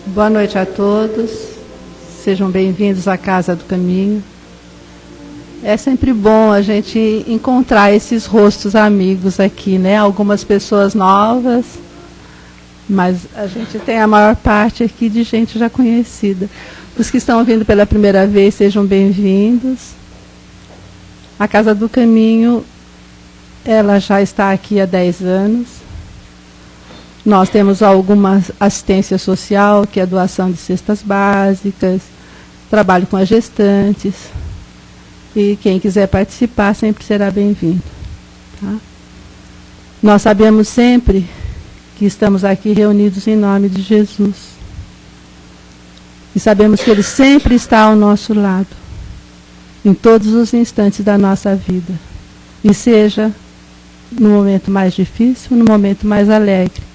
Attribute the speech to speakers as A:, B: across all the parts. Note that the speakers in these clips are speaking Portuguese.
A: Boa noite a todos, sejam bem-vindos à Casa do Caminho. É sempre bom a gente encontrar esses rostos amigos aqui, né? Algumas pessoas novas, mas a gente tem a maior parte aqui de gente já conhecida. Os que estão vindo pela primeira vez, sejam bem-vindos. A Casa do Caminho, ela já está aqui há 10 anos. Nós temos alguma assistência social, que é a doação de cestas básicas, trabalho com as gestantes. E quem quiser participar sempre será bem-vindo. Tá? Nós sabemos sempre que estamos aqui reunidos em nome de Jesus. E sabemos que Ele sempre está ao nosso lado, em todos os instantes da nossa vida. E seja no momento mais difícil, no momento mais alegre.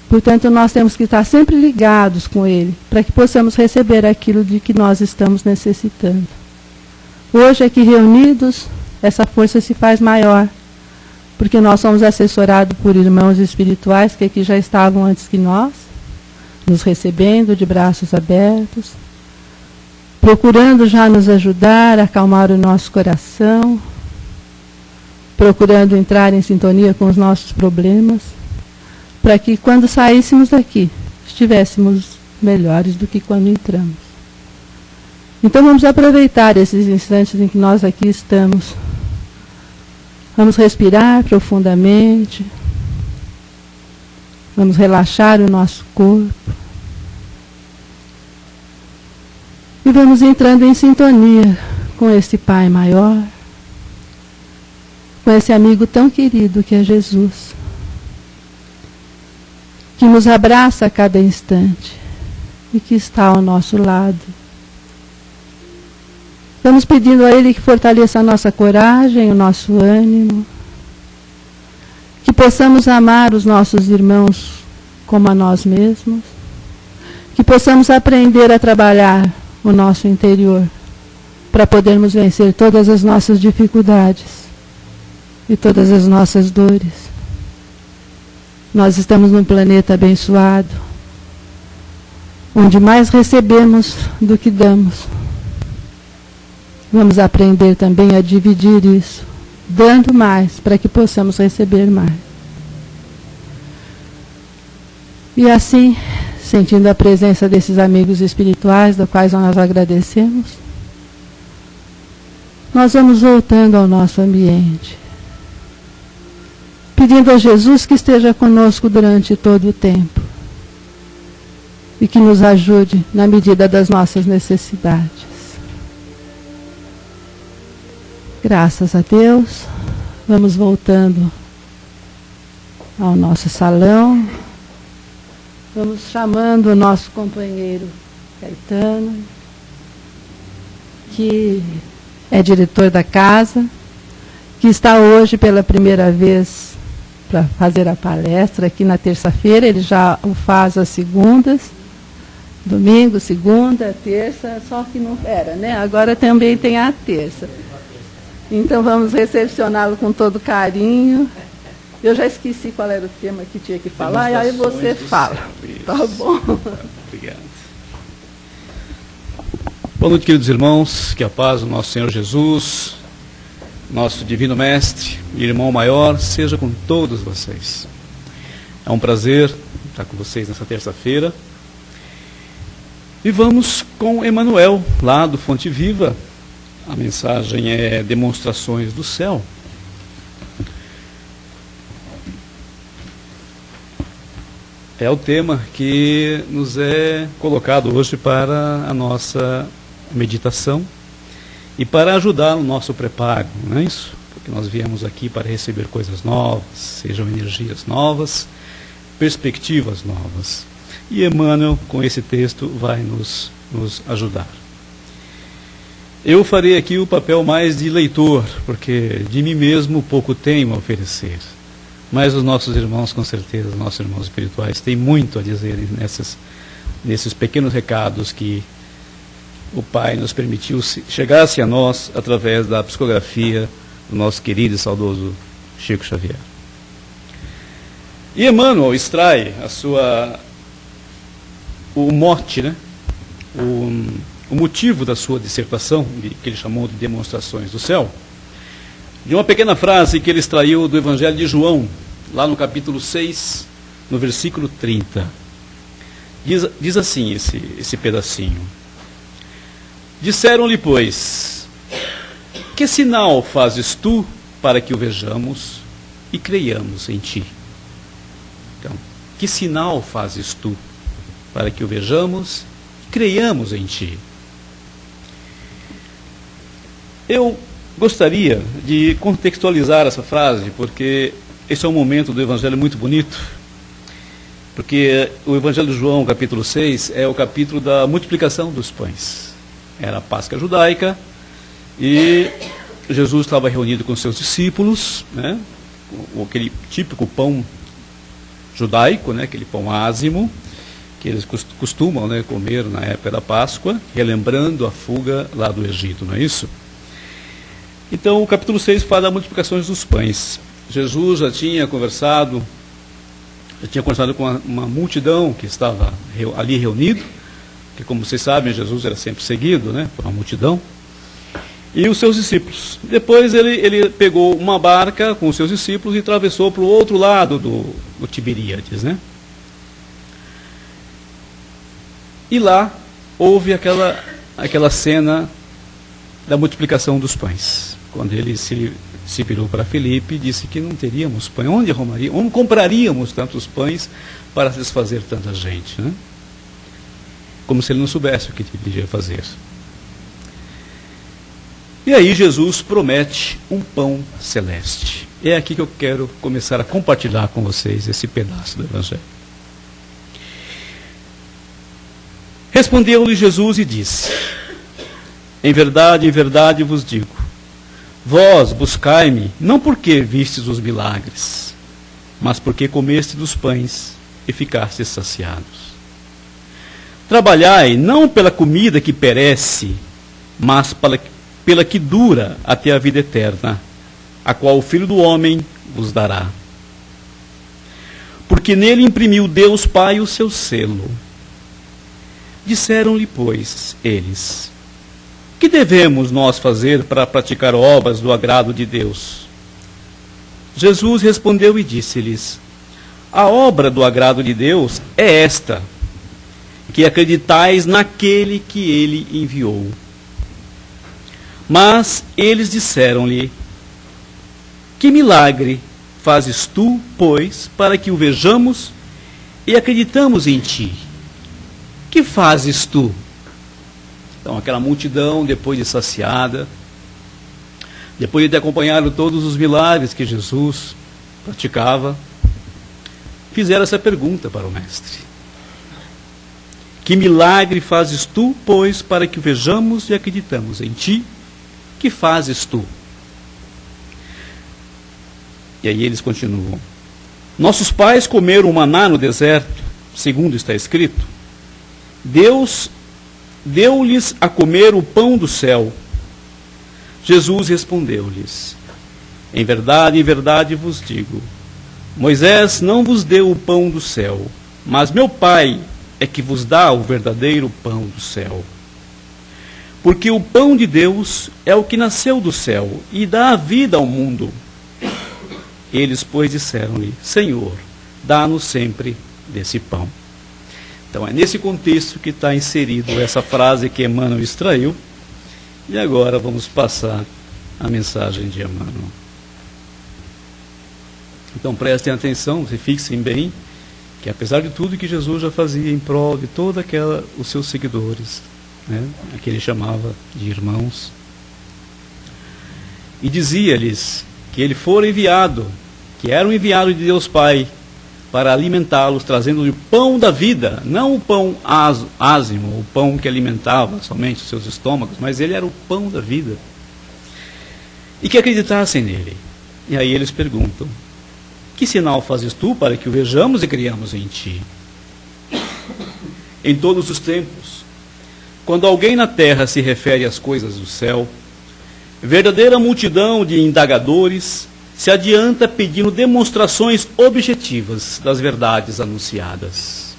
A: Portanto, nós temos que estar sempre ligados com Ele, para que possamos receber aquilo de que nós estamos necessitando. Hoje, aqui reunidos, essa força se faz maior, porque nós somos assessorados por irmãos espirituais que aqui já estavam antes que nós, nos recebendo de braços abertos, procurando já nos ajudar, acalmar o nosso coração, procurando entrar em sintonia com os nossos problemas, para que quando saíssemos daqui, estivéssemos melhores do que quando entramos. Então vamos aproveitar esses instantes em que nós aqui estamos. Vamos respirar profundamente. Vamos relaxar o nosso corpo. E vamos entrando em sintonia com esse Pai maior, com esse amigo tão querido que é Jesus, que nos abraça a cada instante e que está ao nosso lado. Estamos pedindo a Ele que fortaleça a nossa coragem, o nosso ânimo, que possamos amar os nossos irmãos como a nós mesmos, que possamos aprender a trabalhar o nosso interior para podermos vencer todas as nossas dificuldades e todas as nossas dores. Nós estamos num planeta abençoado, onde mais recebemos do que damos. Vamos aprender também a dividir isso, dando mais para que possamos receber mais. E assim, sentindo a presença desses amigos espirituais, dos quais nós agradecemos, nós vamos voltando ao nosso ambiente, pedindo a Jesus que esteja conosco durante todo o tempo e que nos ajude na medida das nossas necessidades. Graças a Deus, vamos voltando ao nosso salão, vamos chamando o nosso companheiro Caetano, que é diretor da casa, que está hoje pela primeira vez para fazer a palestra aqui na terça-feira. Ele já o faz às segundas, domingo, segunda, terça, só que não era, né? Agora também tem a terça. Então vamos recepcioná-lo com todo carinho. Eu já esqueci qual era o tema que tinha que falar, e aí você fala. Tá bom?
B: Obrigado. Boa noite, queridos irmãos, que a paz do nosso Senhor Jesus, nosso Divino Mestre e Irmão Maior, seja com todos vocês. É um prazer estar com vocês nessa terça-feira. E vamos com Emmanuel, lá do Fonte Viva. A mensagem é Demonstrações do Céu. É o tema que nos é colocado hoje para a nossa meditação e para ajudar no nosso preparo, não é isso? Porque nós viemos aqui para receber coisas novas, sejam energias novas, perspectivas novas. E Emmanuel, com esse texto, vai nos ajudar. Eu farei aqui o papel mais de leitor, porque de mim mesmo pouco tenho a oferecer. Mas os nossos irmãos, com certeza, os nossos irmãos espirituais, têm muito a dizer nesses pequenos recados que o Pai nos permitiu chegasse a nós através da psicografia do nosso querido e saudoso Chico Xavier. E Emmanuel extrai a sua o mote, né? O motivo da sua dissertação, que ele chamou de Demonstrações do Céu, de uma pequena frase que ele extraiu do Evangelho de João, lá no capítulo 6, no versículo 30. Diz assim esse pedacinho. Disseram-lhe, pois, que sinal fazes tu para que o vejamos e creiamos em ti? Então, que sinal fazes tu para que o vejamos e creiamos em ti? Eu gostaria de contextualizar essa frase, porque esse é um momento do Evangelho muito bonito, porque o Evangelho de João, capítulo 6, é o capítulo da multiplicação dos pães. Era a Páscoa judaica, e Jesus estava reunido com seus discípulos, né, aquele típico pão judaico, né, aquele pão ázimo, que eles costumam, né, comer na época da Páscoa, relembrando a fuga lá do Egito, não é isso? Então, o capítulo 6 fala das multiplicações dos pães. Jesus já tinha conversado com uma multidão que estava ali reunido, que, como vocês sabem, Jesus era sempre seguido, né, por uma multidão, e os seus discípulos. Depois ele pegou uma barca com os seus discípulos e atravessou para o outro lado do Tiberíades, né? E lá houve aquela cena da multiplicação dos pães. Quando ele se virou para Filipe e disse que não teríamos pão. Onde compraríamos tantos pães para satisfazer tanta gente, né? Como se ele não soubesse o que devia fazer. E aí Jesus promete um pão celeste. É aqui que eu quero começar a compartilhar com vocês esse pedaço do Evangelho. Respondeu-lhe Jesus e disse: em verdade vos digo, vós buscai-me, não porque vistes os milagres, mas porque comeste dos pães e ficastes saciados. Trabalhai não pela comida que perece, mas pela que dura até a vida eterna, a qual o Filho do Homem vos dará. Porque nele imprimiu Deus Pai o seu selo. Disseram-lhe, pois, eles: que devemos nós fazer para praticar obras do agrado de Deus? Jesus respondeu e disse-lhes: a obra do agrado de Deus é esta, que acreditais naquele que ele enviou. Mas eles disseram-lhe: que milagre fazes tu, pois, para que o vejamos e acreditamos em ti? Que fazes tu? Então, aquela multidão, depois de saciada, depois de ter acompanhado todos os milagres que Jesus praticava, fizeram essa pergunta para o Mestre: que milagre fazes tu, pois, para que o vejamos e acreditamos em ti? Que fazes tu? E aí eles continuam: nossos pais comeram o maná no deserto, segundo está escrito. Deus deu-lhes a comer o pão do céu. Jesus respondeu-lhes: em verdade vos digo, Moisés não vos deu o pão do céu, mas meu Pai é que vos dá o verdadeiro pão do céu. Porque o pão de Deus é o que nasceu do céu e dá a vida ao mundo. Eles, pois, disseram-lhe: Senhor, dá-nos sempre desse pão. Então é nesse contexto que está inserido essa frase que Emmanuel extraiu. E agora vamos passar a mensagem de Emmanuel. Então prestem atenção, se fixem bem, que apesar de tudo que Jesus já fazia em prol de todos os seus seguidores, né, que ele chamava de irmãos, e dizia-lhes que ele fora enviado, que era um enviado de Deus Pai, para alimentá-los, trazendo-lhe o pão da vida, não o pão ázimo, o pão que alimentava somente os seus estômagos, mas ele era o pão da vida. E que acreditassem nele. E aí eles perguntam: que sinal fazes tu para que o vejamos e criamos em ti? Em todos os tempos, quando alguém na terra se refere às coisas do céu, verdadeira multidão de indagadores se adianta pedindo demonstrações objetivas das verdades anunciadas.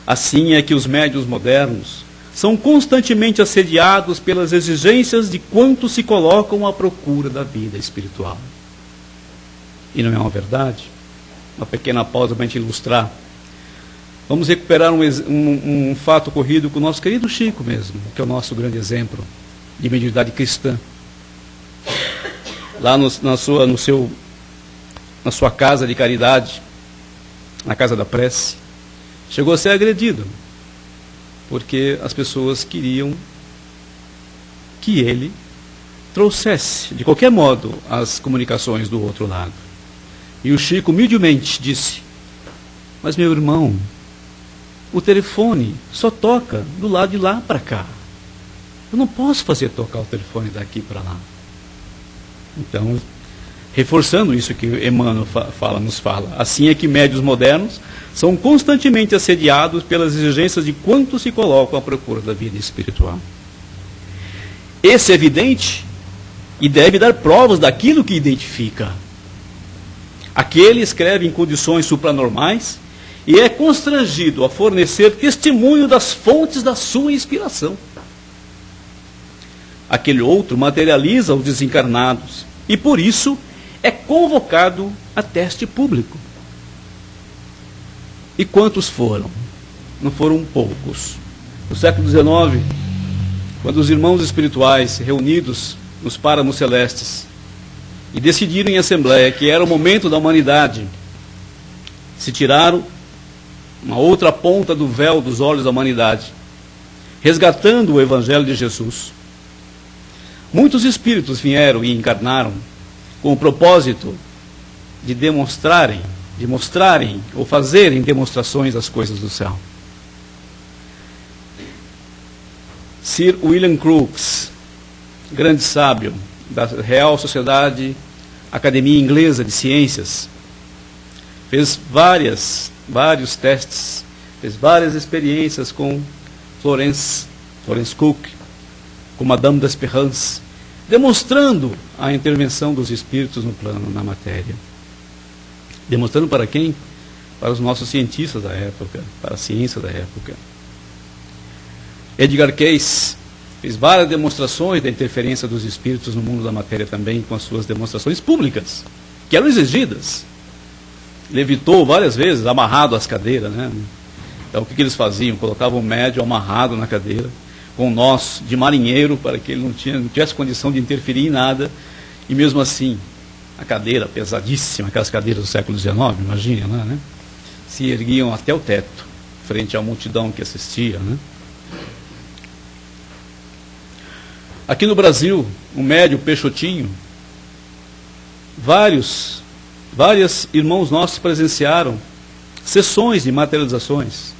B: Assim é que os médiuns modernos são constantemente assediados pelas exigências de quantos se colocam à procura da vida espiritual. E não é uma verdade? Uma pequena pausa para a gente ilustrar. Vamos recuperar um fato ocorrido com o nosso querido Chico mesmo, que é o nosso grande exemplo de mediunidade cristã. Lá na sua casa de caridade, na casa da prece, chegou a ser agredido, porque as pessoas queriam que ele trouxesse, de qualquer modo, as comunicações do outro lado. E o Chico humildemente disse: mas meu irmão, o telefone só toca do lado de lá para cá. Eu não posso fazer tocar o telefone daqui para lá. Então, reforçando isso que Emmanuel nos fala, assim é que médiuns modernos são constantemente assediados pelas exigências de quantos se colocam à procura da vida espiritual. Esse é evidente e deve dar provas daquilo que identifica. Aquele escreve em condições supranormais e é constrangido a fornecer testemunho das fontes da sua inspiração. Aquele outro materializa os desencarnados e, por isso, é convocado a teste público. E quantos foram? Não foram poucos. No século XIX, quando os irmãos espirituais reunidos nos páramos celestes e decidiram em assembleia que era o momento da humanidade, se tiraram uma outra ponta do véu dos olhos da humanidade, resgatando o Evangelho de Jesus. Muitos espíritos vieram e encarnaram com o propósito de mostrarem ou fazerem demonstrações das coisas do céu. Sir William Crookes, grande sábio da Real Sociedade Academia Inglesa de Ciências, fez vários testes, fez várias experiências com Florence Cook, com Madame d'Espérance, demonstrando a intervenção dos espíritos no plano, na matéria. Demonstrando para quem? Para os nossos cientistas da época, para a ciência da época. Edgar Cayce fez várias demonstrações da interferência dos espíritos no mundo da matéria também, com as suas demonstrações públicas, que eram exigidas. Levitou várias vezes, amarrado às cadeiras, né? Então o que eles faziam? Colocavam o médium amarrado na cadeira, com nós de marinheiro, para que ele não tivesse condição de interferir em nada, e mesmo assim, a cadeira pesadíssima, aquelas cadeiras do século XIX, imagine, né? Se erguiam até o teto, frente à multidão que assistia, né? Aqui no Brasil, o médium Peixotinho, vários irmãos nossos presenciaram sessões de materializações,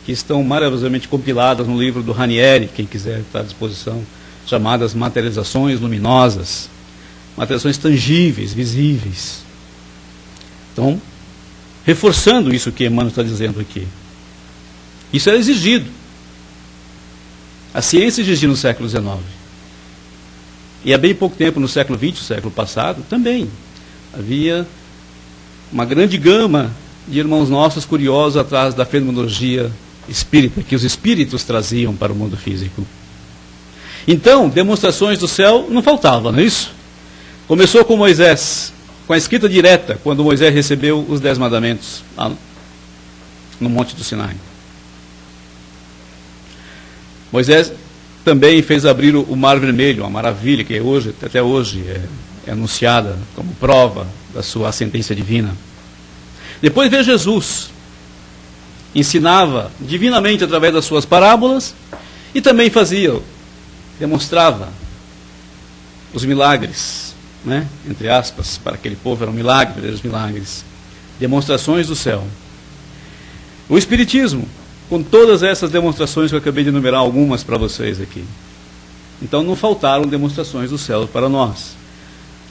B: que estão maravilhosamente compiladas no livro do Ranieri, quem quiser estar à disposição, chamadas materializações luminosas, materializações tangíveis, visíveis. Então, reforçando isso que Emmanuel está dizendo aqui. Isso era exigido. A ciência exigia no século XIX. E há bem pouco tempo, no século XX, o século passado, também havia uma grande gama de irmãos nossos curiosos atrás da fenomenologia espírita, que os espíritos traziam para o mundo físico. Então, demonstrações do céu não faltavam, não é isso? Começou com Moisés, com a escrita direta, quando Moisés recebeu os 10 mandamentos lá no Monte do Sinai. Moisés também fez abrir o Mar Vermelho, uma maravilha que até hoje é anunciada como prova da sua ascendência divina. Depois veio Jesus, ensinava divinamente através das suas parábolas e também demonstrava os milagres, né? Entre aspas, para aquele povo era um milagre, os milagres, demonstrações do céu. O Espiritismo, com todas essas demonstrações que eu acabei de enumerar algumas para vocês aqui. Então não faltaram demonstrações do céu para nós.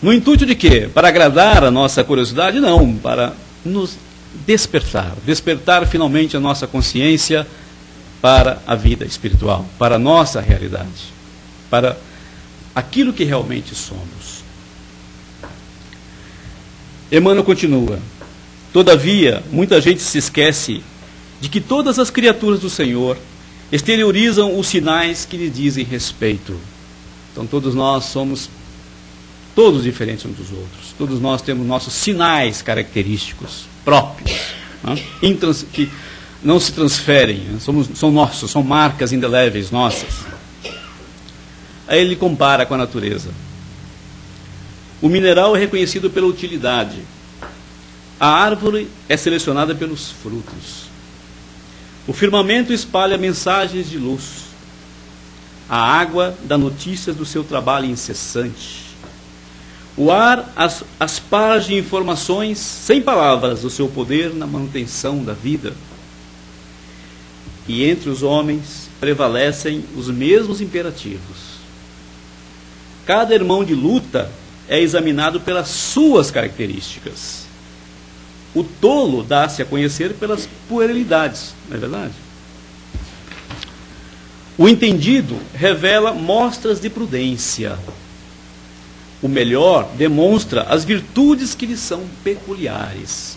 B: No intuito de quê? Para agradar a nossa curiosidade? Não, para nos despertar finalmente a nossa consciência para a vida espiritual, para a nossa realidade, para aquilo que realmente somos. Emmanuel continua: todavia, muita gente se esquece de que todas as criaturas do Senhor exteriorizam os sinais que lhe dizem respeito. Então todos nós somos todos diferentes uns dos outros. Todos nós temos nossos sinais característicos próprios, que não se transferem, são nossos, são marcas indeléveis nossas. Aí ele compara com a natureza. O mineral é reconhecido pela utilidade. A árvore é selecionada pelos frutos. O firmamento espalha mensagens de luz. A água dá notícias do seu trabalho incessante. O ar asparge informações sem palavras do seu poder na manutenção da vida. E entre os homens prevalecem os mesmos imperativos. Cada irmão de luta é examinado pelas suas características. O tolo dá-se a conhecer pelas puerilidades, não é verdade? O entendido revela mostras de prudência. O melhor demonstra as virtudes que lhe são peculiares.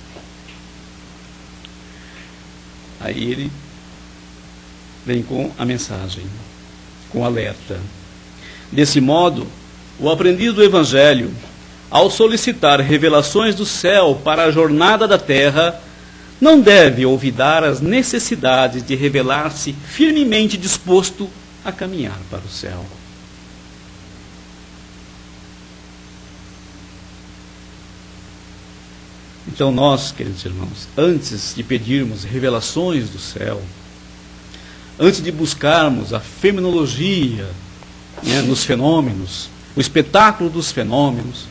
B: Aí ele vem com a mensagem, com o alerta. Desse modo, o aprendiz do Evangelho, ao solicitar revelações do céu para a jornada da terra, não deve olvidar as necessidades de revelar-se firmemente disposto a caminhar para o céu. Então nós, queridos irmãos, antes de pedirmos revelações do céu, antes de buscarmos a fenomenologia, nos fenômenos, o espetáculo dos fenômenos,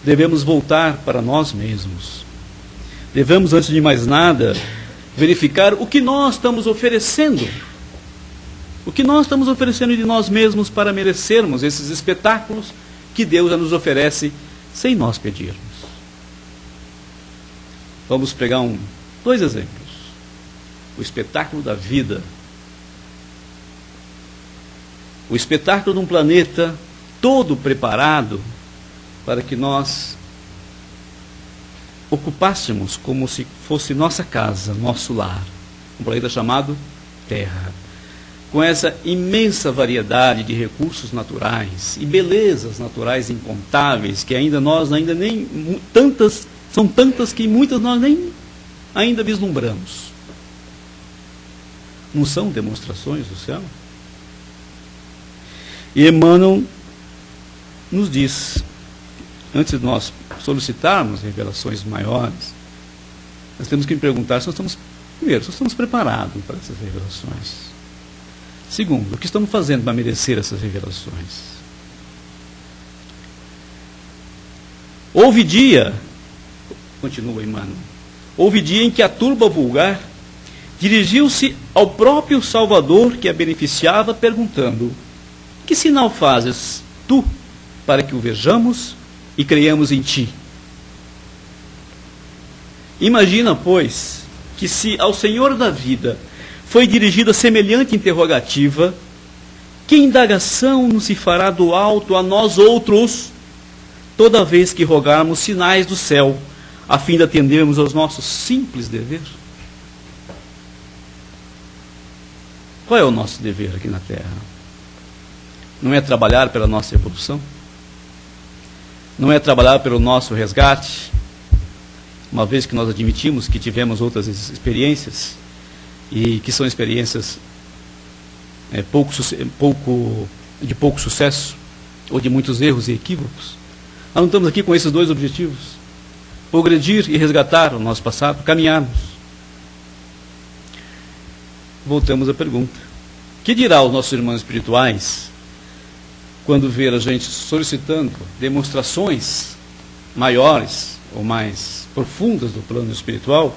B: devemos voltar para nós mesmos. Devemos, antes de mais nada, verificar o que nós estamos oferecendo. O que nós estamos oferecendo de nós mesmos para merecermos esses espetáculos que Deus já nos oferece sem nós pedirmos. Vamos pegar dois exemplos. O espetáculo da vida. O espetáculo de um planeta todo preparado para que nós ocupássemos como se fosse nossa casa, nosso lar. Um planeta chamado Terra. Com essa imensa variedade de recursos naturais e belezas naturais incontáveis que são tantas que muitas nós nem ainda vislumbramos. Não são demonstrações do céu? E Emmanuel nos diz, antes de nós solicitarmos revelações maiores, nós temos que perguntar se nós estamos preparados para essas revelações. Segundo, o que estamos fazendo para merecer essas revelações? Houve dia, continua Emmanuel, houve dia em que a turba vulgar dirigiu-se ao próprio Salvador que a beneficiava, perguntando: que sinal fazes tu para que o vejamos e creiamos em ti? Imagina, pois, que se ao Senhor da vida foi dirigida semelhante interrogativa, que indagação nos se fará do alto a nós outros, toda vez que rogarmos sinais do céu, a fim de atendermos aos nossos simples deveres? Qual é o nosso dever aqui na Terra? Não é trabalhar pela nossa evolução? Não é trabalhar pelo nosso resgate? Uma vez que nós admitimos que tivemos outras experiências, e que são experiências de pouco sucesso, ou de muitos erros e equívocos. Nós não estamos aqui com esses dois objetivos: progredir e resgatar o nosso passado, caminharmos. Voltamos à pergunta: que dirá os nossos irmãos espirituais quando ver a gente solicitando demonstrações maiores ou mais profundas do plano espiritual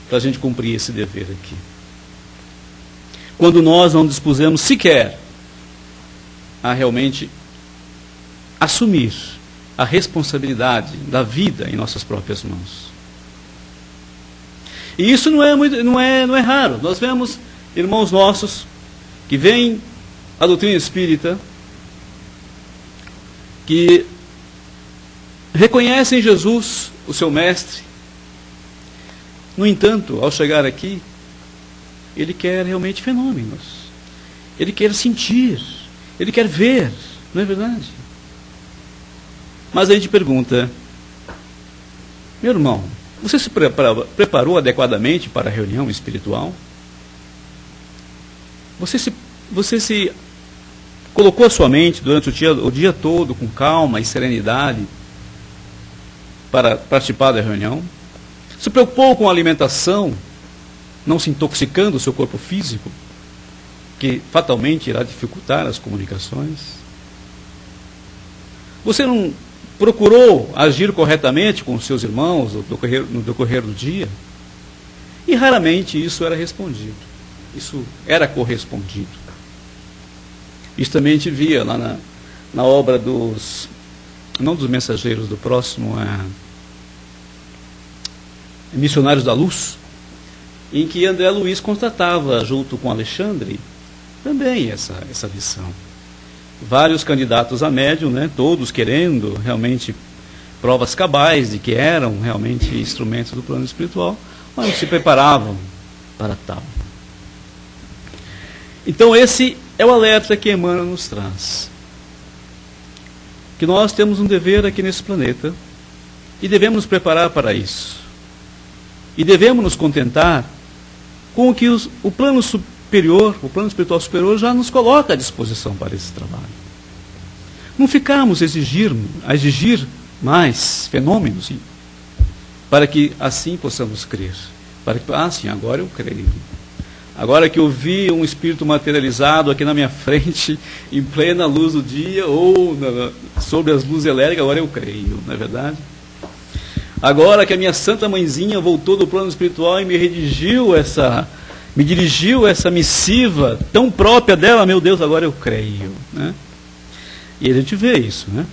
B: para a gente cumprir esse dever aqui? Quando nós não dispusemos sequer a realmente assumir a responsabilidade da vida em nossas próprias mãos. E isso não é raro. Nós vemos irmãos nossos que vêm à doutrina espírita, que reconhecem Jesus, o seu mestre, No entanto, ao chegar aqui, ele quer realmente fenômenos. Ele quer sentir. Ele quer ver. Não é verdade? Mas a gente pergunta: meu irmão, você se preparou adequadamente para a reunião espiritual? Você se colocou a sua mente durante o dia todo com calma e serenidade para participar da reunião? Se preocupou com a alimentação, não se intoxicando o seu corpo físico, que fatalmente irá dificultar as comunicações? Você não procurou agir corretamente com os seus irmãos no decorrer do dia? E raramente isso era respondido. Isso era correspondido. Isso também a gente via lá na obra não dos Mensageiros do Próximo, Missionários da Luz, em que André Luiz constatava, junto com Alexandre, também essa lição. Vários candidatos a médium, né, todos querendo realmente provas cabais de que eram realmente instrumentos do plano espiritual, mas não se preparavam para tal. Então esse é o alerta que Emmanuel nos traz. Que nós temos um dever aqui nesse planeta e devemos nos preparar para isso. E devemos nos contentar com o que o plano superior, o plano espiritual superior já nos coloca à disposição para esse trabalho. Não ficarmos a exigir mais fenômenos para que assim possamos crer. Para que, sim, agora eu creio. Agora que eu vi um espírito materializado aqui na minha frente, em plena luz do dia, ou sobre as luzes elétricas, agora eu creio, não é verdade? Agora que a minha Santa Mãezinha voltou do plano espiritual e me dirigiu essa missiva tão própria dela, meu Deus, agora eu creio, né? E a gente vê isso, né?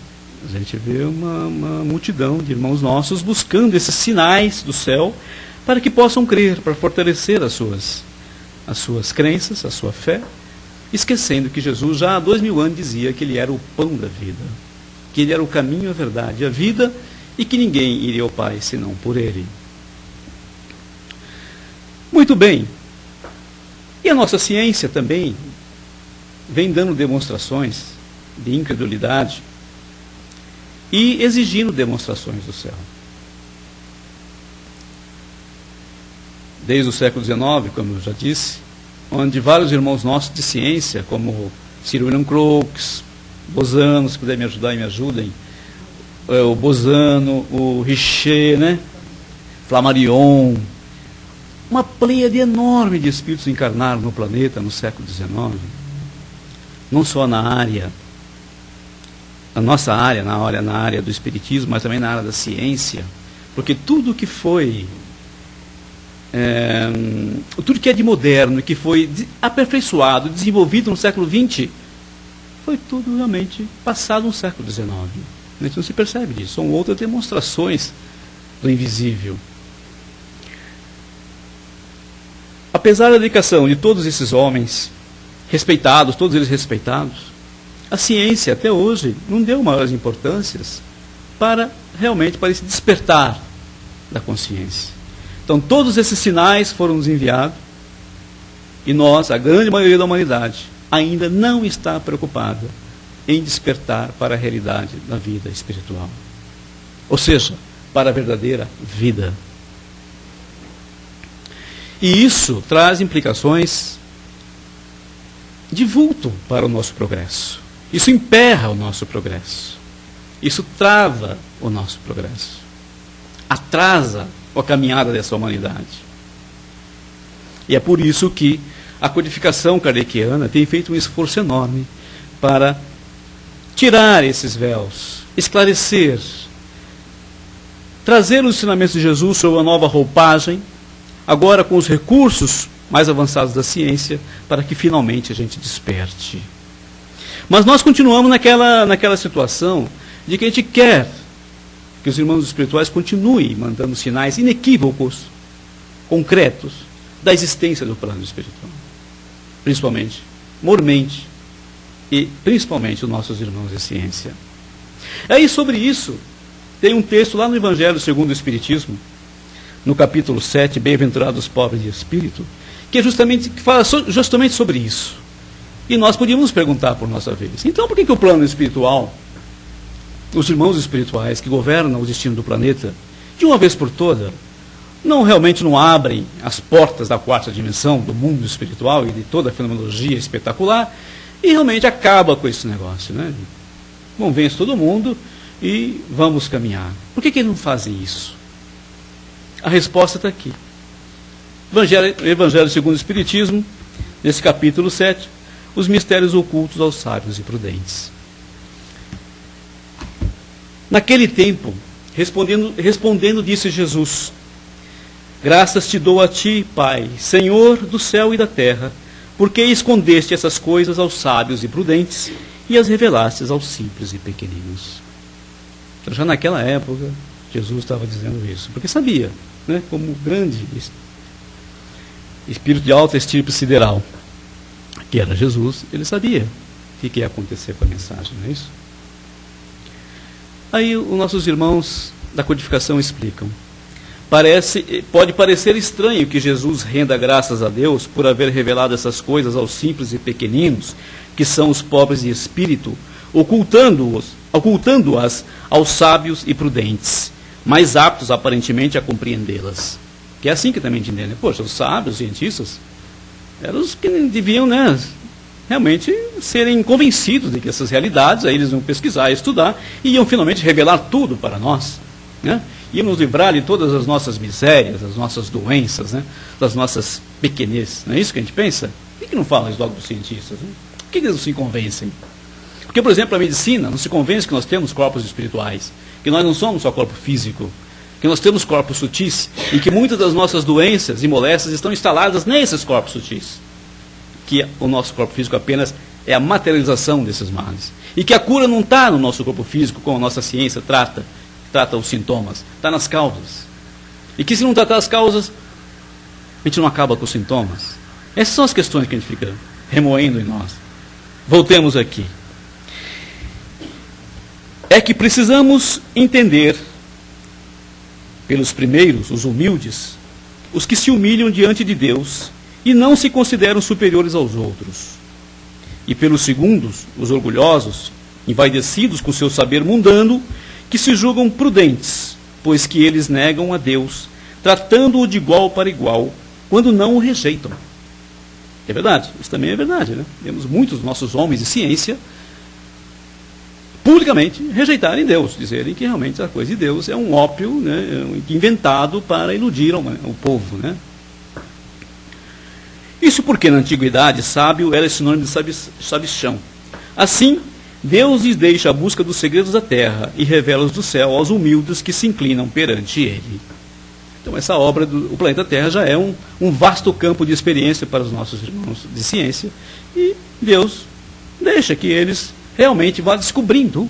B: A gente vê uma multidão de irmãos nossos buscando esses sinais do céu para que possam crer, para fortalecer as suas crenças, a sua fé, esquecendo que Jesus já há 2000 anos dizia que ele era o pão da vida, que ele era o caminho, a verdade e a vida, e que ninguém iria ao Pai senão por ele. Muito bem. E a nossa ciência também vem dando demonstrações de incredulidade e exigindo demonstrações do céu. Desde o século XIX, como eu já disse, onde vários irmãos nossos de ciência, como Sir William Crookes, Bosano, se puder me ajudar e me ajudem, o Bosano, o Richer, né? Flammarion, uma pleiade enorme de espíritos encarnaram no planeta no século XIX, não só na nossa área, na área do espiritismo, mas também na área da ciência, porque tudo que foi tudo que é de moderno, que foi aperfeiçoado, desenvolvido no século XX, foi tudo realmente passado no século XIX. A gente não se percebe disso, são outras demonstrações do invisível. Apesar da dedicação de todos esses homens, respeitados, todos eles respeitados, a ciência até hoje não deu maiores importâncias para esse despertar da consciência. Então todos esses sinais foram nos enviados e nós, a grande maioria da humanidade, ainda não está preocupada em despertar para a realidade da vida espiritual. Ou seja, para a verdadeira vida. E isso traz implicações de vulto para o nosso progresso. Isso emperra o nosso progresso. Isso trava o nosso progresso. Atrasa a caminhada dessa humanidade. E é por isso que a codificação kardeciana tem feito um esforço enorme para tirar esses véus, esclarecer, trazer os ensinamentos de Jesus sob uma nova roupagem, agora com os recursos mais avançados da ciência, para que finalmente a gente desperte. Mas nós continuamos naquela situação de que a gente quer que os irmãos espirituais continuem mandando sinais inequívocos, concretos, da existência do plano espiritual. Principalmente, mormente, e principalmente os nossos irmãos de ciência. Aí sobre isso, tem um texto lá no Evangelho segundo o Espiritismo, no capítulo 7, Bem-aventurados os pobres de espírito, que fala justamente sobre isso. E nós podíamos nos perguntar por nossa vez, então por que o plano espiritual, os irmãos espirituais que governam o destino do planeta, de uma vez por toda, realmente não abrem as portas da quarta dimensão, do mundo espiritual e de toda a fenomenologia espetacular, e realmente acaba com esse negócio, né? Convence todo mundo e vamos caminhar. Por que eles não fazem isso? A resposta está aqui. Evangelho segundo o Espiritismo, nesse capítulo 7, os mistérios ocultos aos sábios e prudentes. Naquele tempo, respondendo disse Jesus: graças te dou a ti, Pai, Senhor do céu e da terra, porque escondeste essas coisas aos sábios e prudentes e as revelastes aos simples e pequeninos. Então, já naquela época, Jesus estava dizendo isso, porque sabia, né, como grande espírito de alta estirpe sideral, que era Jesus, ele sabia o que ia acontecer com a mensagem, não é isso? Aí os nossos irmãos da codificação explicam. Pode parecer estranho que Jesus renda graças a Deus por haver revelado essas coisas aos simples e pequeninos, que são os pobres de espírito, ocultando-as aos sábios e prudentes, mais aptos aparentemente a compreendê-las. Que é assim que também entendem. Poxa, os sábios, os cientistas, eram os que deviam, né, realmente serem convencidos de que essas realidades, aí eles iam pesquisar, estudar, e iam finalmente revelar tudo para nós, né? Iam nos livrar de todas as nossas misérias, das nossas doenças, né, das nossas pequenez. Não é isso que a gente pensa? Por que não falam isso logo dos cientistas? Né? Por que eles não se convencem? Porque, por exemplo, a medicina não se convence que nós temos corpos espirituais, que nós não somos só corpo físico, que nós temos corpos sutis, e que muitas das nossas doenças e moléstias estão instaladas nesses corpos sutis. Que o nosso corpo físico apenas é a materialização desses males. E que a cura não está no nosso corpo físico, como a nossa ciência trata os sintomas, está nas causas. E que se não tratar as causas, a gente não acaba com os sintomas. Essas são as questões que a gente fica remoendo em nós. Voltemos aqui. É que precisamos entender, pelos primeiros, os humildes, os que se humilham diante de Deus e não se consideram superiores aos outros. E pelos segundos, os orgulhosos, envaidecidos com seu saber mundano, que se julgam prudentes, pois que eles negam a Deus, tratando-o de igual para igual, quando não o rejeitam. É verdade, isso também é verdade, né? Temos muitos dos nossos homens de ciência publicamente rejeitarem Deus, dizerem que realmente a coisa de Deus é um ópio, né, inventado para iludir o povo, né? Isso porque na antiguidade sábio era sinônimo de sabichão. Assim, Deus lhes deixa a busca dos segredos da terra e revela-os do céu aos humildes que se inclinam perante ele. Então essa obra do planeta Terra já é um vasto campo de experiência para os nossos irmãos de ciência, e Deus deixa que eles realmente vá descobrindo,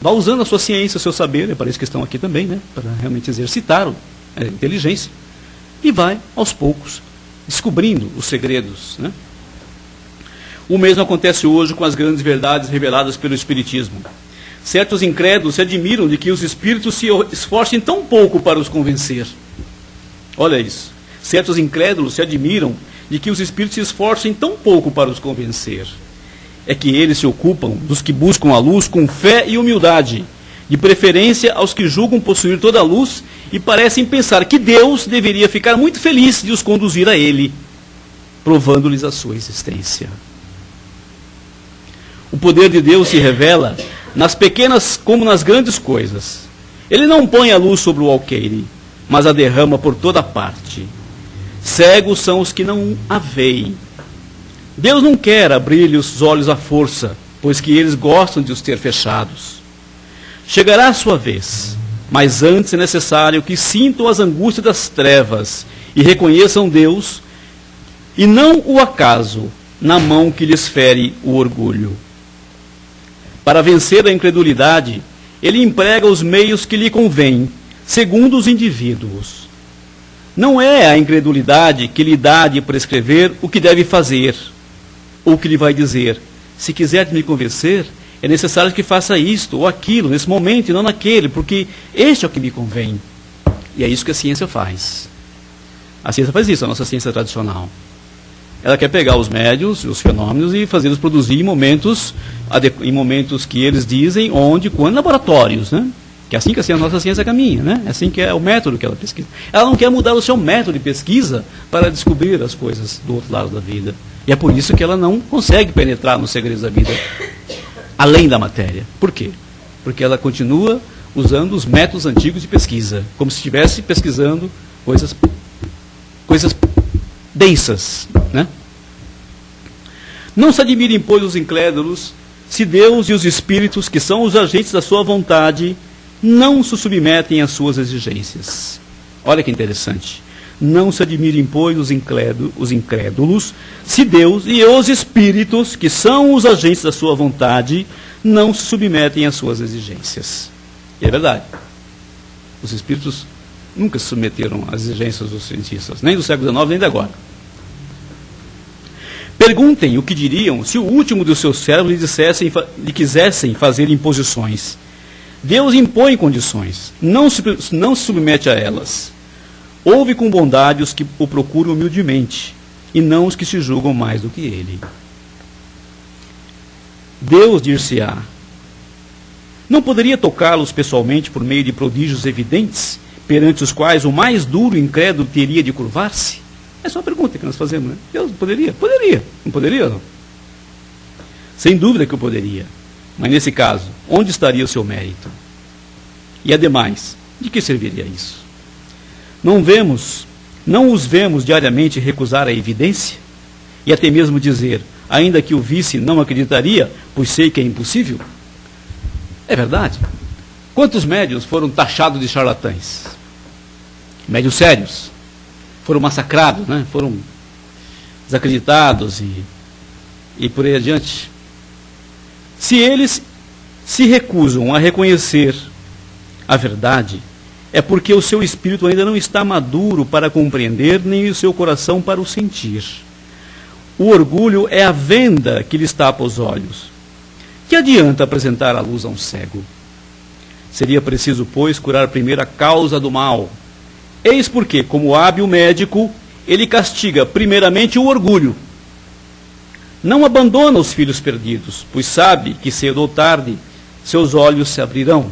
B: vá usando a sua ciência, o seu saber, é para isso que estão aqui também, né, para realmente exercitar a inteligência, e vai, aos poucos, descobrindo os segredos, né? O mesmo acontece hoje com as grandes verdades reveladas pelo Espiritismo. Certos incrédulos se admiram de que os espíritos se esforcem tão pouco para os convencer. Olha isso. Certos incrédulos se admiram de que os espíritos se esforcem tão pouco para os convencer. É que eles se ocupam dos que buscam a luz com fé e humildade, de preferência aos que julgam possuir toda a luz e parecem pensar que Deus deveria ficar muito feliz de os conduzir a Ele, provando-lhes a sua existência. O poder de Deus se revela nas pequenas como nas grandes coisas. Ele não põe a luz sobre o alqueire, mas a derrama por toda parte. Cegos são os que não a veem. Deus não quer abrir-lhe os olhos à força, pois que eles gostam de os ter fechados. Chegará a sua vez, mas antes é necessário que sintam as angústias das trevas e reconheçam Deus, e não o acaso, na mão que lhes fere o orgulho. Para vencer a incredulidade, ele emprega os meios que lhe convêm, segundo os indivíduos. Não é a incredulidade que lhe dá de prescrever o que deve fazer, ou que lhe vai dizer: se quiser me convencer, é necessário que faça isto ou aquilo, nesse momento e não naquele, porque este é o que me convém. E é isso que a ciência faz. A ciência faz isso, a nossa ciência tradicional. Ela quer pegar os médiuns, os fenômenos, e fazê-los produzir em momentos que eles dizem, onde, quando, laboratórios, né? Que é assim que a nossa ciência caminha, né? É assim que é o método que ela pesquisa. Ela não quer mudar o seu método de pesquisa para descobrir as coisas do outro lado da vida. E é por isso que ela não consegue penetrar nos segredos da vida, além da matéria. Por quê? Porque ela continua usando os métodos antigos de pesquisa, como se estivesse pesquisando coisas densas, né? Não se admirem, pois, os incrédulos, se Deus e os espíritos, que são os agentes da sua vontade, não se submetem às suas exigências. Olha que interessante. Não se admirem, pois, os incrédulos, se Deus e os espíritos, que são os agentes da sua vontade, não se submetem às suas exigências. E é verdade. Os espíritos nunca se submeteram às exigências dos cientistas, nem do século XIX, nem de agora. Perguntem o que diriam se o último dos seus servos lhe quisessem fazer imposições. Deus impõe condições, não se submete a elas. Ouve com bondade os que o procuram humildemente, e não os que se julgam mais do que ele. Deus dir-se-á: não poderia tocá-los pessoalmente por meio de prodígios evidentes, perante os quais o mais duro incrédulo teria de curvar-se? É só uma pergunta que nós fazemos, né? Deus poderia? Poderia. Não poderia, não? Sem dúvida que eu poderia. Mas nesse caso, onde estaria o seu mérito? E ademais, de que serviria isso? Não os vemos diariamente recusar a evidência? E até mesmo dizer, ainda que o visse, não acreditaria, pois sei que é impossível? É verdade. Quantos médiuns foram taxados de charlatães? Médiuns sérios. Foram massacrados, né? Foram desacreditados e por aí adiante. Se eles se recusam a reconhecer a verdade, é porque o seu espírito ainda não está maduro para compreender, nem o seu coração para o sentir. O orgulho é a venda que lhes tapa os olhos. Que adianta apresentar a luz a um cego? Seria preciso, pois, curar primeiro a causa do mal. Eis porque, como hábil médico, ele castiga primeiramente o orgulho. Não abandona os filhos perdidos, pois sabe que cedo ou tarde seus olhos se abrirão,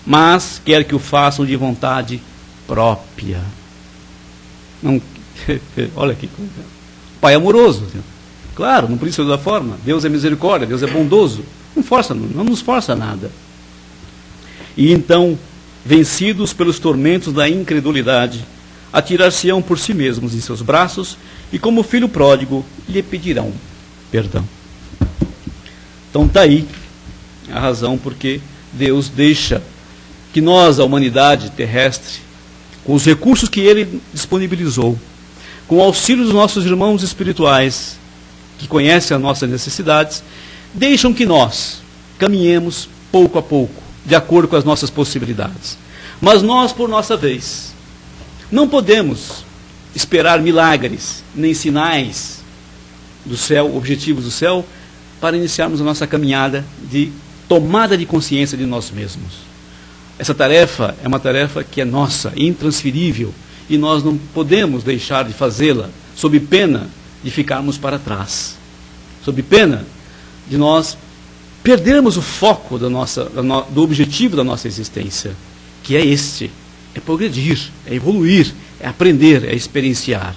B: mas quer que o façam de vontade própria. Não, olha que coisa. Pai amoroso. Claro, não precisa da forma. Deus é misericórdia, Deus é bondoso. Não nos força nada. E então, vencidos pelos tormentos da incredulidade, atirar-se-ão por si mesmos em seus braços e, como filho pródigo, lhe pedirão perdão. Então está aí a razão porque Deus deixa que nós, a humanidade terrestre, com os recursos que Ele disponibilizou, com o auxílio dos nossos irmãos espirituais, que conhecem as nossas necessidades, deixam que nós caminhemos pouco a pouco, de acordo com as nossas possibilidades. Mas nós, por nossa vez, não podemos esperar milagres, nem sinais do céu, objetivos do céu, para iniciarmos a nossa caminhada de tomada de consciência de nós mesmos. Essa tarefa é uma tarefa que é nossa, intransferível, e nós não podemos deixar de fazê-la, sob pena de ficarmos para trás, sob pena de nós perdermos o foco do objetivo da nossa existência, que é este: é progredir, é evoluir, é aprender, é experienciar.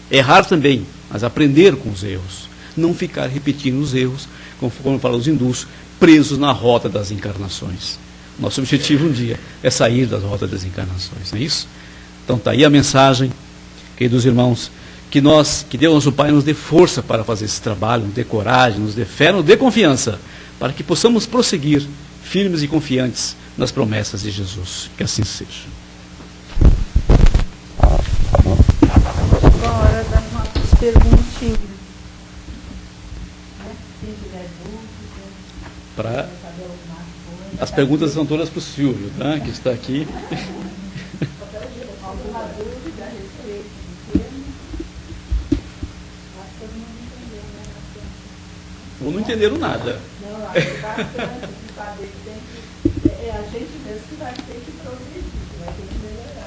B: Errar também, mas aprender com os erros. Não ficar repetindo os erros, como falam os hindus, presos na rota das encarnações. Nosso objetivo um dia é sair da rota das encarnações, não é isso? Então está aí a mensagem, queridos irmãos, que Deus nosso Pai nos dê força para fazer esse trabalho, nos dê coragem, nos dê fé, nos dê confiança, para que possamos prosseguir firmes e confiantes nas promessas de Jesus. Que assim seja.
A: Agora das nossas perguntinhas.
B: As perguntas são todas para o Silvio, tá? Que está aqui. Ou não entenderam nada.
A: Não, acho bastante, saber que a gente mesmo que vai ter que progredir, que vai ter que melhorar.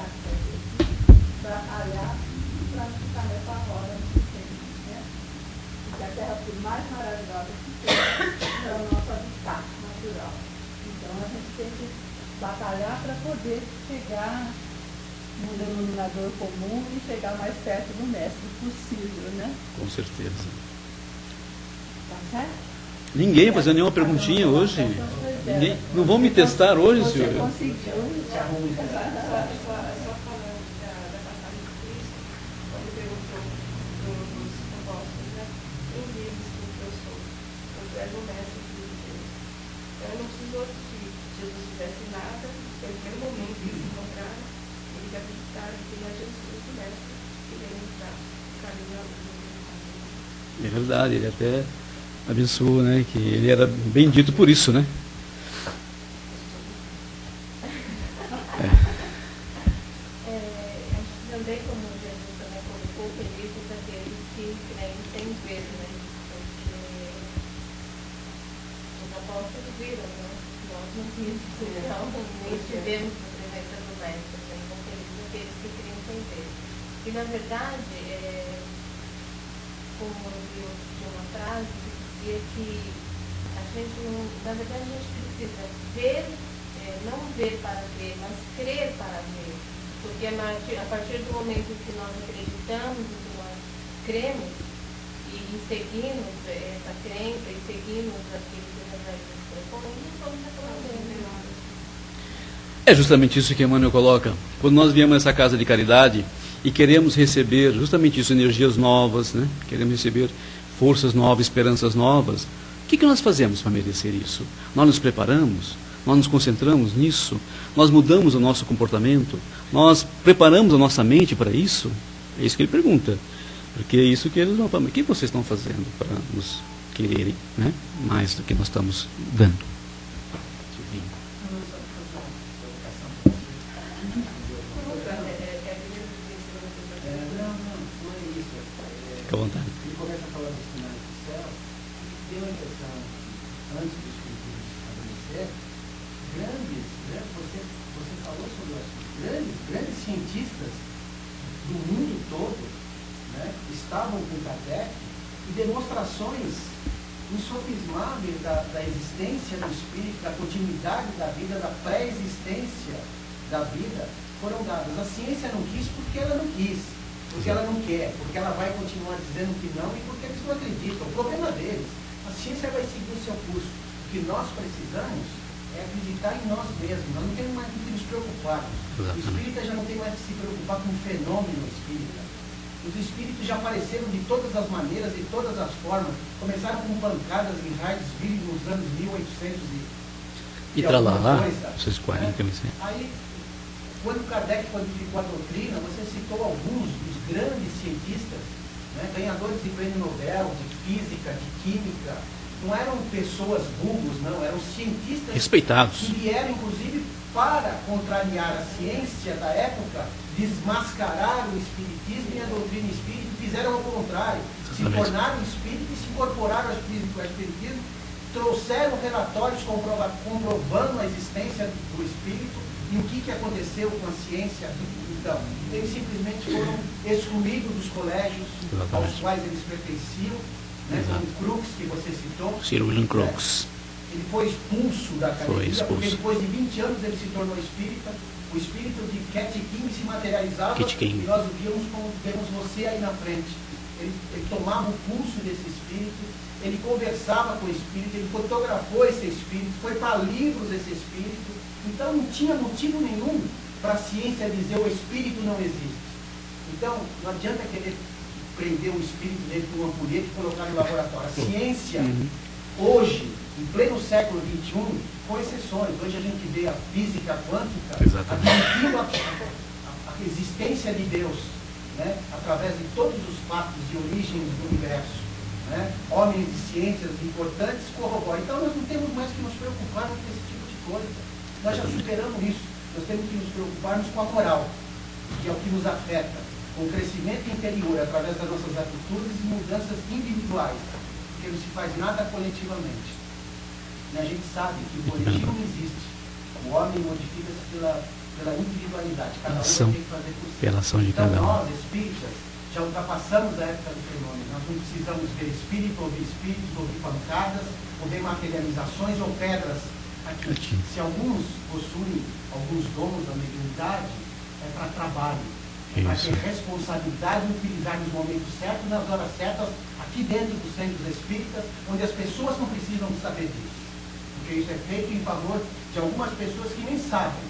A: batalhar para poder chegar no denominador comum e chegar mais perto do mestre possível, né?
B: Com certeza.
A: Tá certo?
B: Ninguém fazendo nenhuma perguntinha hoje. Ninguém. Não vão me testar hoje,
A: Você
B: senhor?
A: conseguiu.
C: Só falando da passagem de Cristo, quando perguntou dos apóstolos, né? Quem vives com que eu sou? Eu és o mestre de Deus. Então, não precisou que Jesus fizesse nada, foi no primeiro momento que eles se encontraram, eles acreditaram que ele é Jesus, o mestre, que veio mostrar o caminho à luz.
B: É verdade, ele até abençoou, né? Que ele era bendito por isso, né?
C: Acho que também, como Jesus também colocou, felizes daqueles que creem sem ver, né? Porque os apóstolos viram, né? Nós não vimos, então, nem estivemos na presença do Mestre, né? Então, felizes daqueles que criam sem ver. E, na verdade, como eu vi de uma frase que dizia que a gente não, na verdade, a gente precisa ver, não ver para ver, mas crer para ver. Porque a partir do momento que nós acreditamos, que nós cremos e seguimos essa crença e seguimos aquilo que o Evangelho nos propõe, não vamos reclamar.
B: É justamente isso que Emmanuel coloca. Quando nós viemos a essa casa de caridade e queremos receber justamente isso, energias novas, né? Queremos receber forças novas, esperanças novas, o que nós fazemos para merecer isso? Nós nos preparamos? Nós nos concentramos nisso? Nós mudamos o nosso comportamento? Nós preparamos a nossa mente para isso? É isso que ele pergunta. Porque é isso que eles vão falar. O que vocês estão fazendo para nos quererem, né? Mais do que nós estamos dando? Fica à vontade.
D: Ele começa a falar dos sinais do céu e deu a impressão, antes do Espiritismo se estabelecer, você falou sobre o assunto, grandes cientistas do mundo todo, né, estavam com Kardec e demonstrações insofismáveis da existência do Espírito, da continuidade da vida, da pré-existência da vida, foram dadas. A ciência não quis porque ela não quis. Porque ela não quer, porque ela vai continuar dizendo que não e porque eles não acreditam. O problema deles, a ciência vai seguir o seu curso. O que nós precisamos é acreditar em nós mesmos. Nós não temos mais que nos preocupar. O espírita já não tem mais que se preocupar com o fenômeno espírita. Os espíritos já apareceram de todas as maneiras, de todas as formas. Começaram com pancadas em Hydesville nos anos 1800
B: e tralalá,
D: coisa,
B: 1940,
D: né? Aí, quando Kardec codificou a doutrina, você citou alguns dos grandes cientistas, né, ganhadores de prêmio Nobel, de física, de química. Não eram pessoas vulgos, não, eram cientistas
B: respeitados,
D: que vieram, inclusive, para contrariar a ciência da época, desmascarar o espiritismo e a doutrina espírita, fizeram ao contrário, se tornaram espíritas e se incorporaram ao espiritismo, trouxeram relatórios comprovando a existência do espírito. E o que aconteceu com a ciência? Então, eles simplesmente foram excluídos dos colégios aos quais eles pertenciam, né, como Crookes, que você citou.
B: Sir William Crookes.
D: Ele foi expulso da academia, porque depois de 20 anos ele se tornou espírita. O espírito de Cat King se materializava e nós o víamos como vemos você aí na frente. Ele tomava o pulso desse espírito, ele conversava com o espírito, ele fotografou esse espírito, foi para livros esse espírito. Então não tinha motivo nenhum para a ciência dizer o espírito não existe. Então não adianta querer prender o espírito dele com uma ampulheta e colocar no laboratório. A ciência, hoje, em pleno século XXI, com exceções, hoje a gente vê a física quântica admitindo a existência de Deus, né, através de todos os fatos de origem do universo. Né? Homens de ciências importantes corroboram. Então nós não temos mais que nos preocupar com esse tipo de coisa. Nós já superamos isso. Nós temos que nos preocuparmos com a moral, que é o que nos afeta, com o crescimento interior, através das nossas atitudes e mudanças individuais, porque não se faz nada coletivamente. A gente sabe que o coletivo não existe. O homem modifica-se pela individualidade. Cada um tem que fazer por si.
B: Pela ação de
D: então
B: cada um.
D: Nós, espíritas, já ultrapassamos a época do fenômeno. Nós não precisamos ver espírito, ouvir pancadas, ou ver materializações ou pedras. A aqui. Se alguns possuem alguns dons da mediunidade, é para trabalho. É para ter responsabilidade em utilizar nos momentos certos, nas horas certas, aqui dentro dos centros espíritas, onde as pessoas não precisam saber disso. Porque isso é feito em favor de algumas pessoas que nem sabem.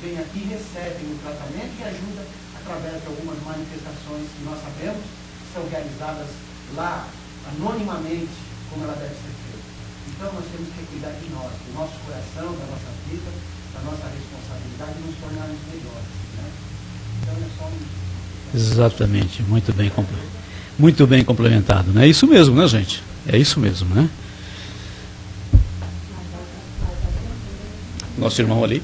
D: Vêm aqui, recebem o tratamento e ajuda através de algumas manifestações que nós sabemos que são realizadas lá, anonimamente, como ela deve ser feita. Então nós temos que cuidar de nós, do nosso coração, da nossa vida, da nossa responsabilidade e nos tornarmos melhores. Né? Então nós somos...
B: Exatamente, muito bem complementado, né? É isso mesmo, né, gente? É isso mesmo, né? Nosso irmão ali.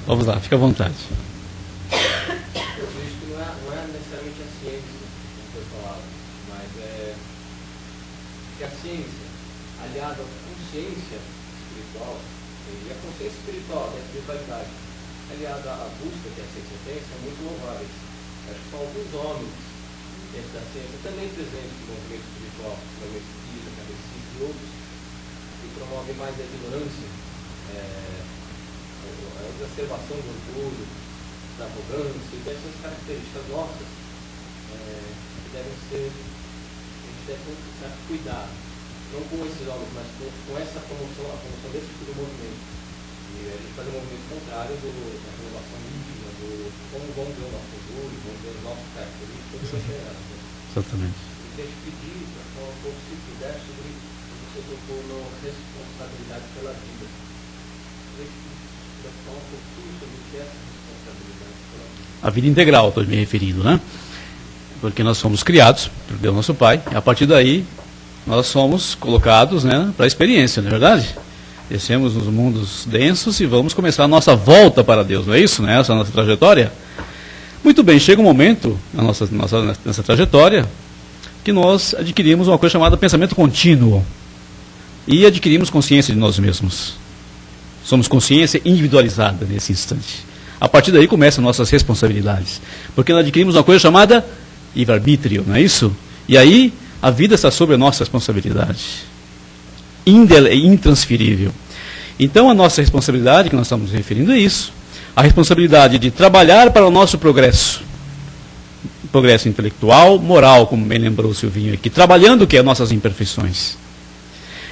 B: Vamos lá, fica à vontade.
E: Eu vejo que não é necessariamente a ciência que foi falado, mas é que a ciência, aliada à consciência espiritual, e a consciência espiritual, a espiritualidade, aliada à busca que a ciência tem, são muito louváveis. Acho que são alguns homens dentro da ciência, também presentes no movimento espiritual, no movimento espírita, kardecista e outros, que promovem mais a ignorância, a exacerbação do orgulho, da arrogância, e dessas características nossas que devem ser, a gente deve cuidar, não com esses homens, mas com essa promoção, a promoção desse tipo de movimento. E a gente fazer um movimento contrário da renovação íntima, do como vamos ver o nosso orgulho, vamos ver os nossos características,
B: Exatamente.
E: E deixa eu pedir para falar um pouco, se puder, sobre o que você tocou na responsabilidade pela vida.
B: A vida integral, estou me referindo, né? Porque nós somos criados por Deus nosso Pai, e a partir daí nós somos colocados, né, para a experiência, não é verdade? Descemos nos mundos densos e vamos começar a nossa volta para Deus, não é isso? Não é essa a nossa trajetória? Muito bem, chega um momento nessa trajetória que nós adquirimos uma coisa chamada pensamento contínuo e adquirimos consciência de nós mesmos. Somos consciência individualizada nesse instante. A partir daí começam nossas responsabilidades. Porque nós adquirimos uma coisa chamada livre-arbítrio, não é isso? E aí a vida está sob a nossa responsabilidade. Intransferível. Então a nossa responsabilidade, que nós estamos referindo, é isso. A responsabilidade de trabalhar para o nosso progresso. Progresso intelectual, moral, como bem lembrou o Silvinho aqui. Trabalhando o que é nossas imperfeições.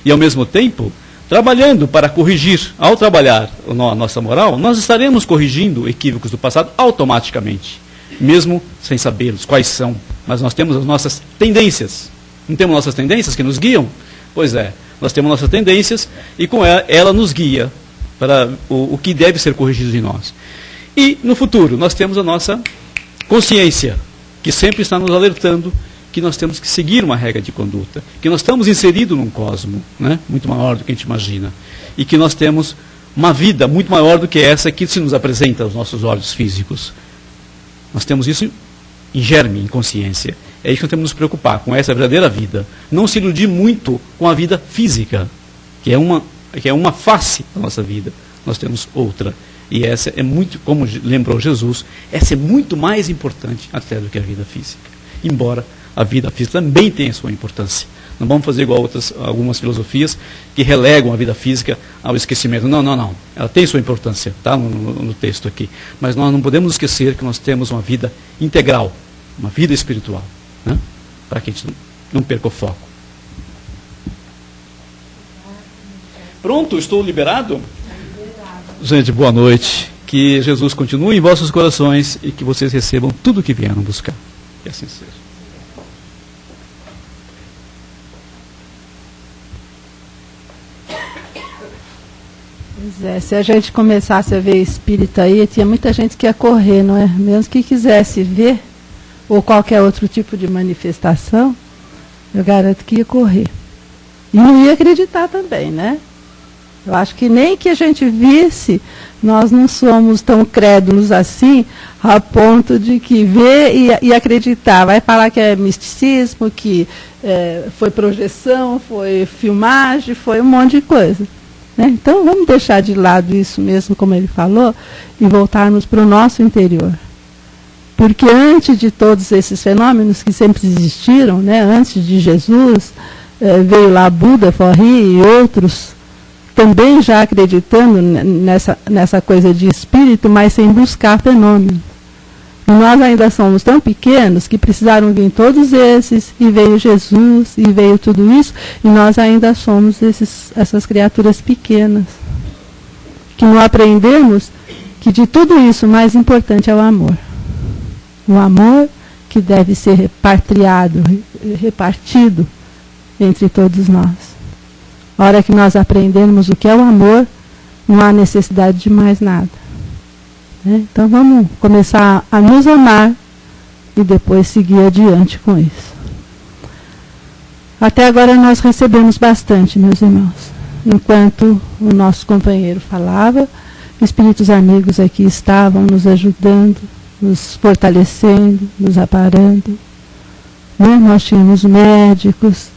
B: E ao mesmo tempo, trabalhando para corrigir. Ao trabalhar a nossa moral, nós estaremos corrigindo equívocos do passado automaticamente. Mesmo sem sabê-los quais são. Mas nós temos as nossas tendências. Não temos nossas tendências que nos guiam? Pois é, nós temos nossas tendências e com ela nos guia para o que deve ser corrigido em nós. E no futuro, nós temos a nossa consciência, que sempre está nos alertando que nós temos que seguir uma regra de conduta, que nós estamos inseridos num cosmo, né, muito maior do que a gente imagina, e que nós temos uma vida muito maior do que essa que se nos apresenta aos nossos olhos físicos. Nós temos isso em germe, em consciência. É isso que nós temos que nos preocupar, com essa verdadeira vida. Não se iludir muito com a vida física, que é uma face da nossa vida. Nós temos outra. E essa é muito, como lembrou Jesus, essa é muito mais importante até do que a vida física. Embora a vida física também tenha sua importância. Não vamos fazer igual algumas filosofias que relegam a vida física ao esquecimento. Não. Ela tem sua importância, está no texto aqui. Mas nós não podemos esquecer que nós temos uma vida integral, uma vida espiritual, né? Para que a gente não perca o foco. Pronto, estou liberado? Gente, boa noite. Que Jesus continue em vossos corações e que vocês recebam tudo o que vieram buscar. Que assim seja.
A: Pois é, se a gente começasse a ver espírita aí, tinha muita gente que ia correr, não é? Mesmo que quisesse ver, ou qualquer outro tipo de manifestação, eu garanto que ia correr. E não ia acreditar também, né? Eu acho que nem que a gente visse, nós não somos tão crédulos assim, a ponto de que ver e acreditar. Vai falar que é misticismo, que foi projeção, foi filmagem, foi um monte de coisa. Né? Então vamos deixar de lado isso mesmo, como ele falou, e voltarmos para o nosso interior. Porque antes de todos esses fenômenos que sempre existiram, né, antes de Jesus, veio lá Buda, Forri e outros, também já acreditando nessa coisa de espírito, mas sem buscar fenômenos. E nós ainda somos tão pequenos que precisaram vir todos esses, e veio Jesus, e veio tudo isso, e nós ainda somos essas criaturas pequenas. Que não aprendemos que de tudo isso o mais importante é o amor. O amor que deve ser repartido entre todos nós. A hora que nós aprendermos o que é o amor, não há necessidade de mais nada. Então vamos começar a nos amar e depois seguir adiante com isso. Até agora nós recebemos bastante, meus irmãos. Enquanto o nosso companheiro falava, espíritos amigos aqui estavam nos ajudando, nos fortalecendo, nos aparando. Nós tínhamos médicos,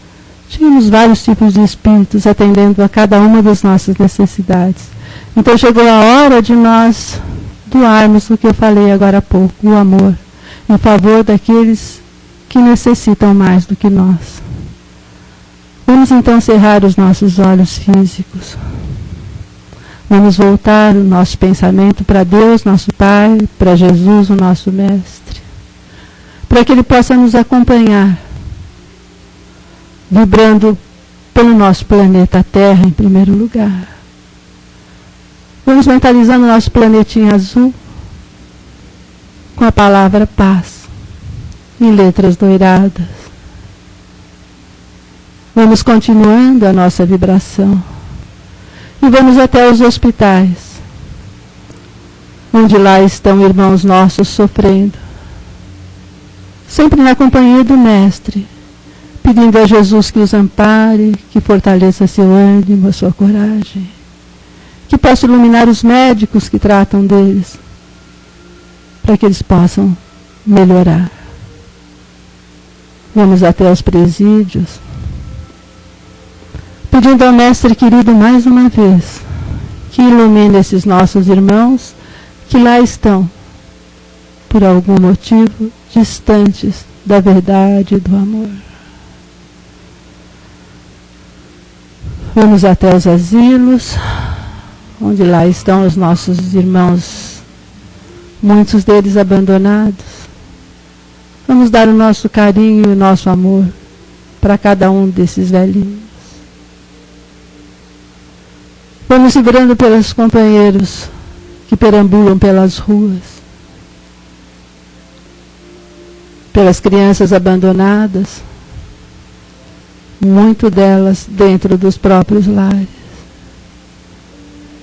A: tínhamos vários tipos de espíritos atendendo a cada uma das nossas necessidades. Então chegou a hora de nós doarmos o que eu falei agora há pouco, o amor, em favor daqueles que necessitam mais do que nós. Vamos então cerrar os nossos olhos físicos. Vamos voltar o nosso pensamento para Deus, nosso Pai, para Jesus, o nosso Mestre, para que Ele possa nos acompanhar, vibrando pelo nosso planeta Terra em primeiro lugar. Vamos mentalizando o nosso planetinha azul com a palavra paz, em letras doiradas. Vamos continuando a nossa vibração. E vamos até os hospitais, onde lá estão irmãos nossos sofrendo. Sempre na companhia do Mestre, pedindo a Jesus que os ampare, que fortaleça seu ânimo, a sua coragem. Que possa iluminar os médicos que tratam deles, para que eles possam melhorar. Vamos até os presídios, pedindo ao Mestre querido mais uma vez, que ilumine esses nossos irmãos que lá estão, por algum motivo, distantes da verdade e do amor. Vamos até os asilos, onde lá estão os nossos irmãos, muitos deles abandonados. Vamos dar o nosso carinho e o nosso amor para cada um desses velhinhos. Vamos vibrando pelos companheiros que perambulam pelas ruas, pelas crianças abandonadas, muito delas dentro dos próprios lares.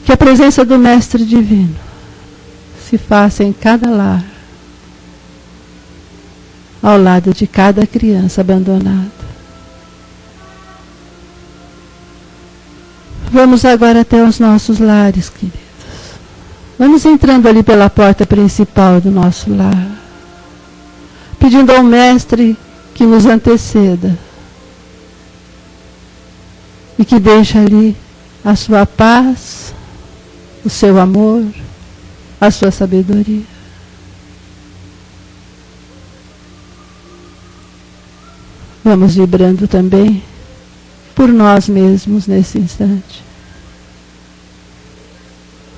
A: Que a presença do Mestre Divino se faça em cada lar, ao lado de cada criança abandonada. Vamos agora até os nossos lares, queridos. Vamos entrando ali pela porta principal do nosso lar, pedindo ao Mestre que nos anteceda e que deixe ali a sua paz, o seu amor, a sua sabedoria. Vamos vibrando também por nós mesmos nesse instante,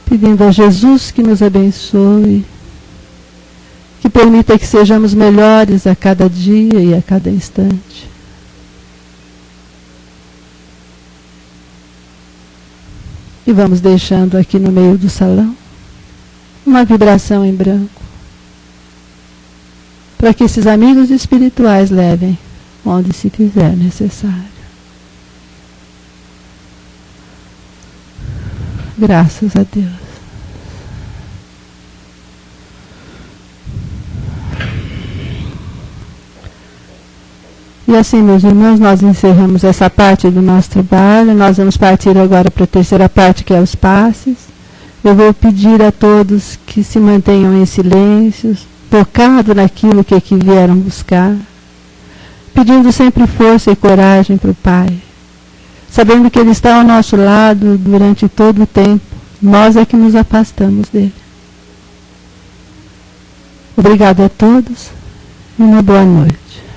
A: pedindo a Jesus que nos abençoe, que permita que sejamos melhores a cada dia e a cada instante. E vamos deixando aqui no meio do salão uma vibração em branco, para que esses amigos espirituais levem onde se fizer necessário. Graças a Deus. E assim, meus irmãos, nós encerramos essa parte do nosso trabalho. Nós vamos partir agora para a terceira parte, que é os passes. Eu vou pedir a todos que se mantenham em silêncio, focado naquilo que aqui vieram buscar, pedindo sempre força e coragem para o Pai, sabendo que Ele está ao nosso lado durante todo o tempo. Nós é que nos afastamos dele. Obrigado a todos e uma boa noite.